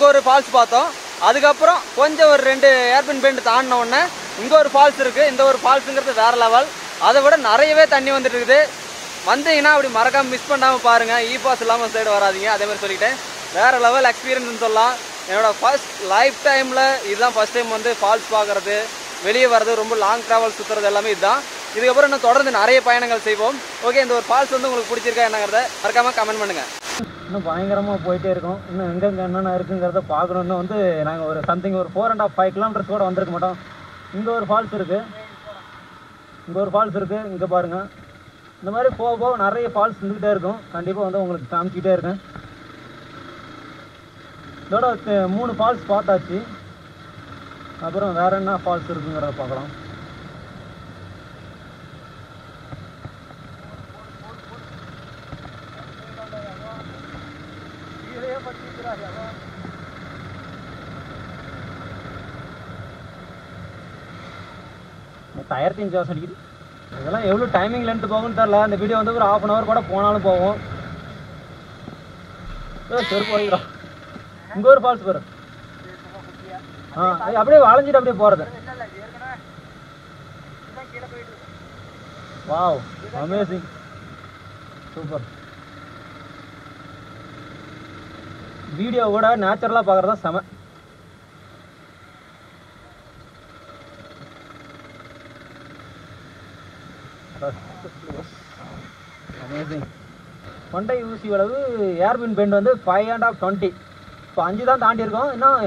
அங்கே ஒரு ஃபால்ஸ் பார்த்தோம். அதுக்கப்புறம் கொஞ்சம் ஒரு 2 ஏர்பின் பெண்ட் தாண்டின உடனே இங்கே ஒரு ஃபால்ஸ் இருக்குது. இந்த ஒரு ஃபால்ஸுங்கிறது வேறு லெவல். அதை விட நிறையவே தண்ணி வந்துட்டு இருக்குது. வந்தீங்கன்னா அப்படி மறக்காமல் மிஸ் பண்ணாமல் பாருங்கள். இ பாஸ் இல்லாமல் சைடு வராதிங்க. அதே மாதிரி சொல்லிட்டேன். வேறு லெவல் எக்ஸ்பீரியன்ஸ்னு சொல்லலாம். என்னோடய ஃபர்ஸ்ட் லைஃப் டைமில் இதுதான் ஃபஸ்ட் டைம் வந்து ஃபால்ஸ் பார்க்குறது, வெளியே வர்றது, ரொம்ப லாங் ட்ராவல் சுற்றுறது எல்லாமே இதுதான். இதுக்கப்புறம் இன்னும் தொடர்ந்து நிறைய பயணங்கள் செய்வோம். ஓகே, இந்த ஒரு ஃபால்ஸ் வந்து உங்களுக்கு பிடிச்சிருக்கா என்னங்கிறத மறக்காமல் கமெண்ட் பண்ணுங்கள். இன்னும் பயங்கரமாக போயிட்டே இருக்கோம். இன்னும் எங்கெங்கே என்னென்ன இருக்குங்கிறத பார்க்கணுன்னு வந்து நாங்கள் ஒரு சம்திங் ஒரு 4.5 கிலோமீட்டர்ஸ் கூட வந்திருக்க மாட்டோம். இங்கே ஒரு ஃபால்ஸ் இருக்குது, இங்கே பாருங்கள். இந்த மாதிரி போக போக நிறைய ஃபால்ஸ் இருந்துக்கிட்டே இருக்கும். கண்டிப்பாக வந்து உங்களுக்கு காமிச்சிக்கிட்டே இருக்கேன். இதோட 3 ஃபால்ஸ் பார்த்தாச்சு. அப்புறம் வேறு என்ன ஃபால்ஸ் இருக்குங்கிறத பார்க்கலாம். டயர் தீஞ்சு வாசம் அடிக்குது. இதெல்லாம் எவ்வளோ டைமிங் லென்த்து போகும்னு தெரில. இந்த வீடியோ வந்து ஒரு 1/2 hour கூட போனாலும் போவோம். சரி போய்க்கிறோம். இங்கே ஒரு ஃபால்ஸ் வரும். அப்படியே வளைஞ்சிட்டு அப்படியே போகிறது. Wow, amazing, super. வீடியோவோட நேச்சுரலாக பார்க்குறதா செம. அமேசிங். கொண்டை ஊசி அளவு ஏர்பின் பெண்ட் வந்து 5.20. இப்போ 5 தான் தாண்டி இருக்கோம். இன்னும்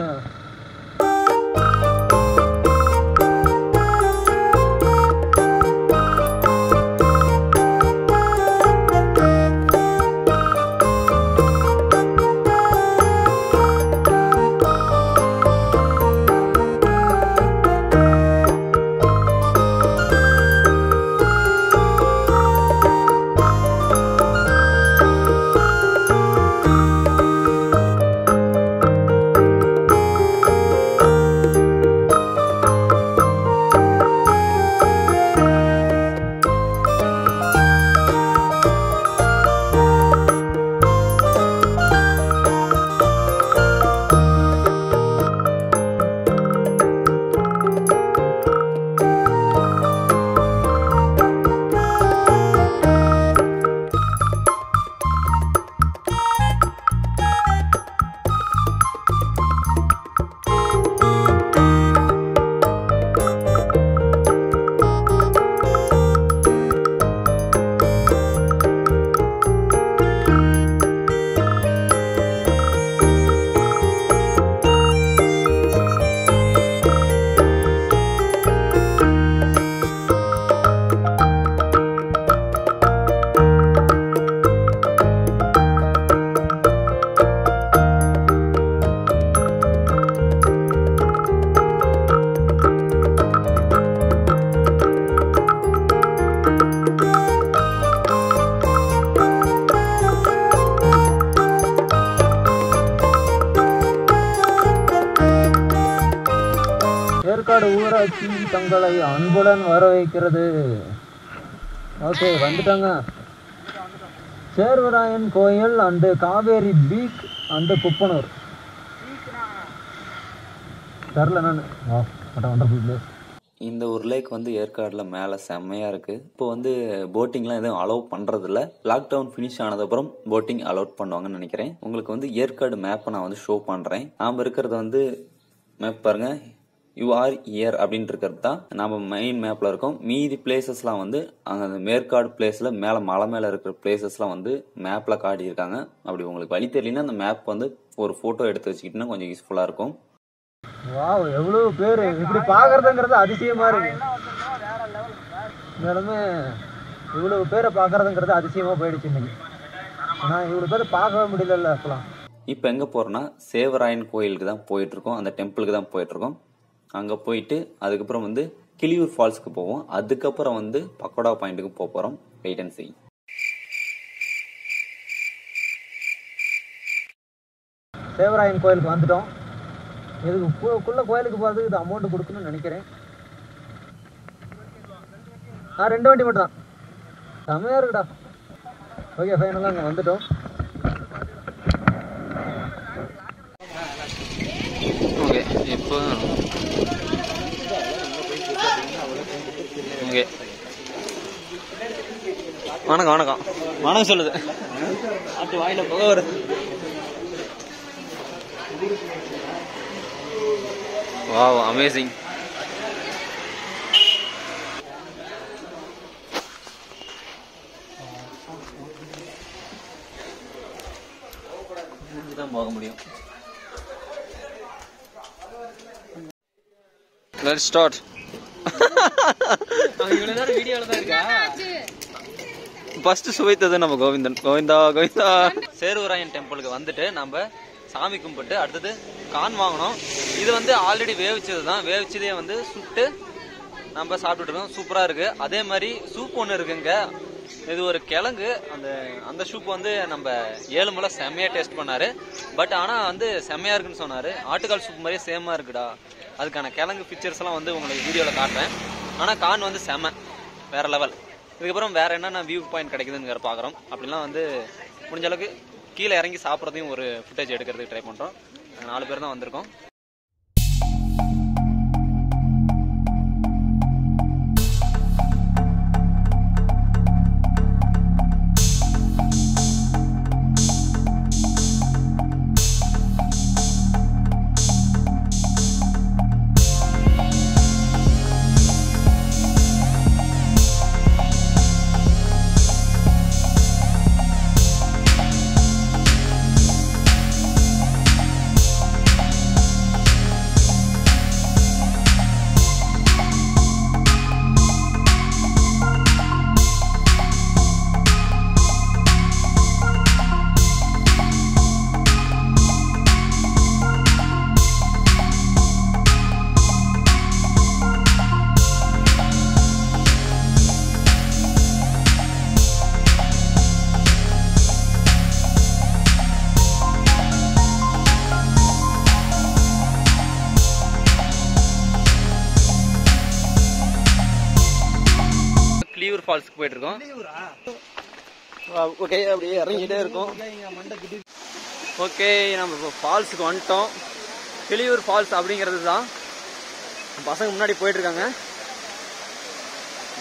ஏற்காடு ஊராட்சி தங்களை அன்புடன் வரவேற்கிறது. ஓகே, வந்துட்டாங்க. சேர்வராயன் கோயில் and Kaveri beach and Kuppanur. தெரில நான் வண்டர்ஃபுல் பிளேஸ். இந்த ஒரு லேக் வந்து ஏற்காடில் மேலே செம்மையாக இருக்குது. இப்போ வந்து போட்டிங்லாம் எதுவும் அலோவ் பண்ணுறதில்ல. லாக்டவுன் ஃபினிஷ் ஆனதுக்கப்புறம் போட்டிங் அலோவ் பண்ணுவாங்கன்னு நினைக்கிறேன். உங்களுக்கு வந்து ஏற்காடு மேப்பை நான் வந்து ஷோ பண்ணுறேன். நாம் இருக்கிறது வந்து மேப் பாருங்கள், UR here அப்படின்ட்டு இருக்கிறது தான் நம்ம மெயின் மேப்பில் இருக்கோம். மீதி பிளேசஸ்லாம் வந்து அங்கே அந்த மேற்காடு பிளேஸில் மேலே மலை மேலே இருக்கிற பிளேசஸ்லாம் வந்து மேப்பில் காட்டியிருக்காங்க. அப்படி உங்களுக்கு வழி தெரியலன்னா அந்த மேப் வந்து ஒரு ஃபோட்டோ எடுத்து வச்சுக்கிட்டோன்னா கொஞ்சம் யூஸ்ஃபுல்லாக இருக்கும். வாவ், எவ்வளோ பேர் இப்படி பார்க்குறதுங்கிறது அதிசயமாக இருக்கு. மேலுமே இவ்வளோ பேரை பார்க்குறதுங்கிறது அதிசயமாக போயிடுச்சு இன்னைக்கு. ஆனால் இவ்வளோ பேர் பார்க்கவே முடியல. அப்போலாம் இப்போ எங்கே போகிறோன்னா சேவராயன் கோயிலுக்கு தான் போயிட்டுருக்கோம். அந்த டெம்பிளுக்கு தான் போயிட்டுருக்கோம். அங்கே போயிட்டு அதுக்கப்புறம் வந்து கிளியூர் ஃபால்ஸ்க்கு போவோம். அதுக்கப்புறம் வந்து பக்கோடா பாயிண்ட்டுக்கு போக போகிறோம். வெயிட் அண்ட் சீ. சேவராயன் கோயிலுக்கு வந்துட்டோம். இதுக்குள்ள கோயிலுக்கு போகிறது இது அமௌண்ட் கொடுக்கணும்னு நினைக்கிறேன். 2 வண்டி மட்டும் தான். செம்மையாக இருக்குடா. ஓகே, ஃபைனலாக அங்கே வந்துட்டோம். இங்கே. வணக்கம் வணக்கம் வணக்கம் சொல்லுது. அப்படி வாயில புகை வருது. Wow, amazing. தான் போக முடியும். Let's start. இவ்வளவு நேரம் வீடியோல தான் இருக்கா. ஃபர்ஸ்ட் சுவைத்தது நம்ம கோவிந்தன். கோவிந்தா கோவிந்தா. சேருவராயன் டெம்பிளுக்கு வந்துட்டு நம்ம சாமி கும்பிட்டு அடுத்தது கான் வாங்கணும். இது வந்து ஆல்ரெடி வேவிச்சது தான். வேவிச்சதே வந்து சுட்டு நம்ம சாப்பிட்டுட்டு இருக்கோம். சூப்பராக இருக்கு. அதே மாதிரி சூப் ஒன்று இருக்குங்க. இது ஒரு கிழங்கு. அந்த சூப் வந்து நம்ம ஏழுமலை செம்மையாக டேஸ்ட் பண்ணாரு. பட் ஆனால் வந்து செம்மையாக இருக்குன்னு சொன்னார். ஆட்டுக்கால் சூப் மாதிரியே சேமாக இருக்குடா. அதுக்கான கிழங்கு பிக்சர்ஸ் எல்லாம் வந்து உங்களுக்கு வீடியோவில் காட்டுறேன். ஆனால் கான் வந்து செம்ம வேற லெவல். இதுக்கப்புறம் வேற என்னென்ன வியூ பாயிண்ட் கிடைக்குதுன்னு பார்க்குறோம். அப்படிலாம் வந்து முடிஞ்ச அளவுக்கு கீழே இறங்கி சாப்பிட்றதையும் ஒரு ஃபுட்டேஜ் எடுக்கிறதுக்கு ட்ரை பண்ணுறோம். 4 பேர் தான் வந்திருக்கோம். ஃபால்ஸ்க்கு போயிட்டு இருக்கோம். ஓகே, அப்படியே இறங்கிட்டே இருக்கோம். ஓகே, நம்ம இப்போ ஃபால்ஸுக்கு வந்துட்டோம். கிளியூர் ஃபால்ஸ் அப்படிங்கிறது தான். பசங்க முன்னாடி போயிட்டு இருக்காங்க.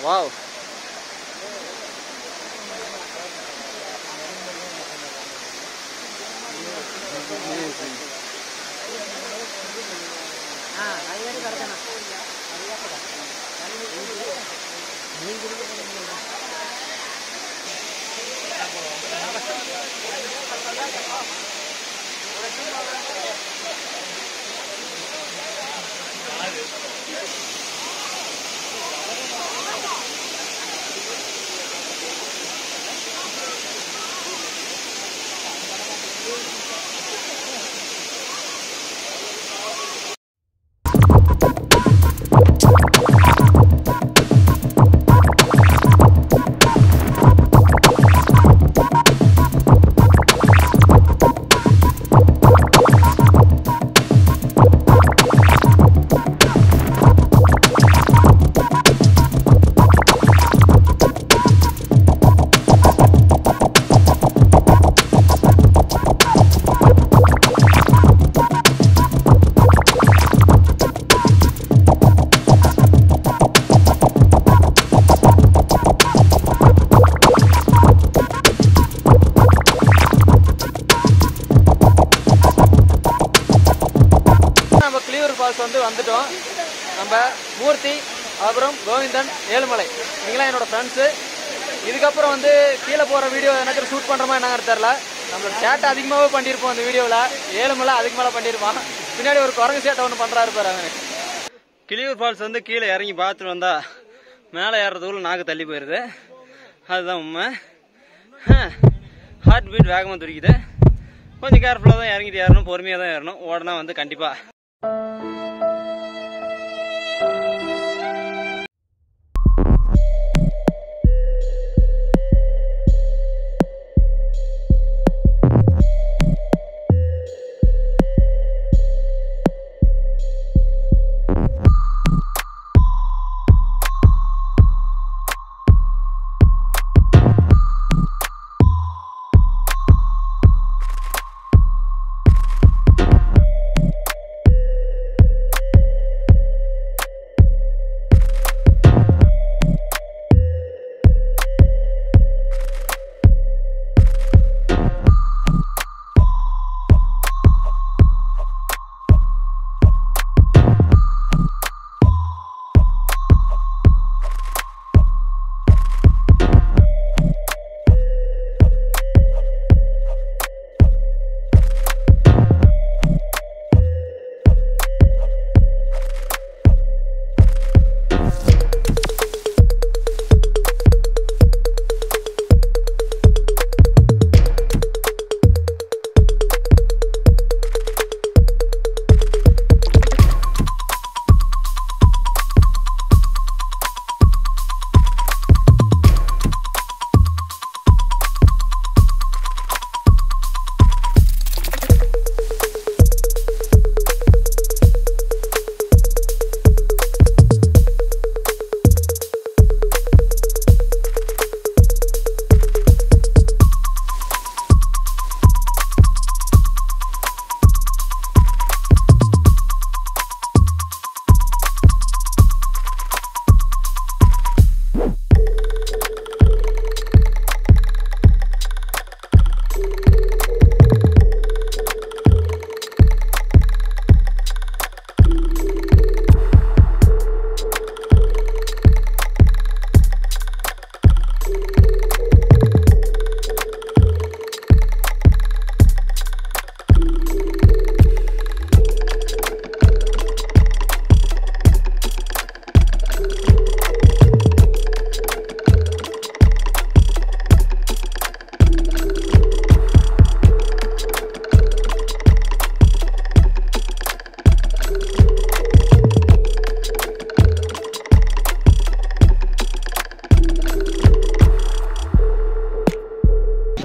வாவ், வந்து வந்துட்டோம். நம்ம மூர்த்தி, அப்புறம் கோவிந்தன், ஏழுமலை, நீங்களாம் என்னோட ஃப்ரெண்ட்ஸு. இதுக்கப்புறம் வந்து கீழே போகிற வீடியோ எனக்கு ஷூட் பண்ணுறோமா என்னங்கிறது தெரில. நம்மளோட சேட்டை அதிகமாகவே பண்ணியிருப்போம் அந்த வீடியோவில். ஏழுமலை அதுக்கு மேலே பண்ணியிருப்பான். பின்னாடி ஒரு குரங்கு சேட்டை ஒன்று பண்ணுறாரு பாரு. அவனு கிளியூர் ஃபால்ஸ் வந்து கீழே இறங்கி பார்த்துட்டு வந்தா மேலே ஏறுறதுக்குள்ள நாக்கு தள்ளி போயிடுது. அதுதான் உண்மை. ஹார்ட் பீட் வேகமாக துடிக்குது. கொஞ்சம் கேர்ஃபுல்லாக தான் இறங்கிட்டு ஏறணும், பொறுமையாக தான் ஏறணும். ஓடனா வந்து கண்டிப்பாக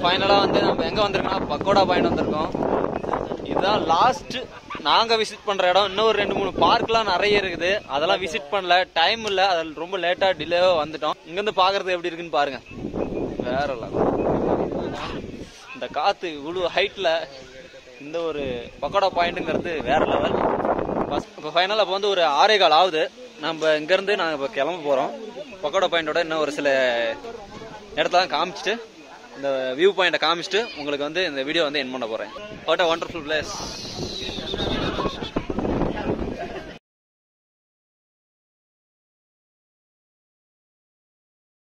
ஃபைனலாக வந்து நம்ம எங்கே வந்திருக்கோம்னா பக்கோடா பாயிண்ட் வந்திருக்கோம். இதுதான் லாஸ்ட் நாங்கள் விசிட் பண்ணுற இடம். இன்னும் ஒரு 2-3 பார்க்லாம் நிறைய இருக்குது, அதெல்லாம் விசிட் பண்ணல, டைம் இல்லை, அதில் ரொம்ப லேட்டாக டிலேவாக வந்துட்டோம். இங்கேருந்து பார்க்குறது எப்படி இருக்குன்னு பாருங்கள், வேற லெவல். இந்த காற்று இவ்வளோ ஹைட்டில் இந்த ஒரு பக்கோடா பாயிண்ட்டுங்கிறது வேற லெவல். இப்போ ஃபைனலாக இப்போ வந்து ஒரு 6:15 ஆகுது. நம்ம இங்கேருந்து நாங்கள் இப்போ கிளம்ப போகிறோம். பக்கோடா பாயிண்டோட இன்னும் ஒரு சில இடத்தெல்லாம் காமிச்சிட்டு, இந்த வியூ பாயிண்ட்டை காமிச்சிட்டு உங்களுக்கு வந்து இந்த வீடியோ வந்து எண்ட் பண்ண போகிறேன். What a wonderful place.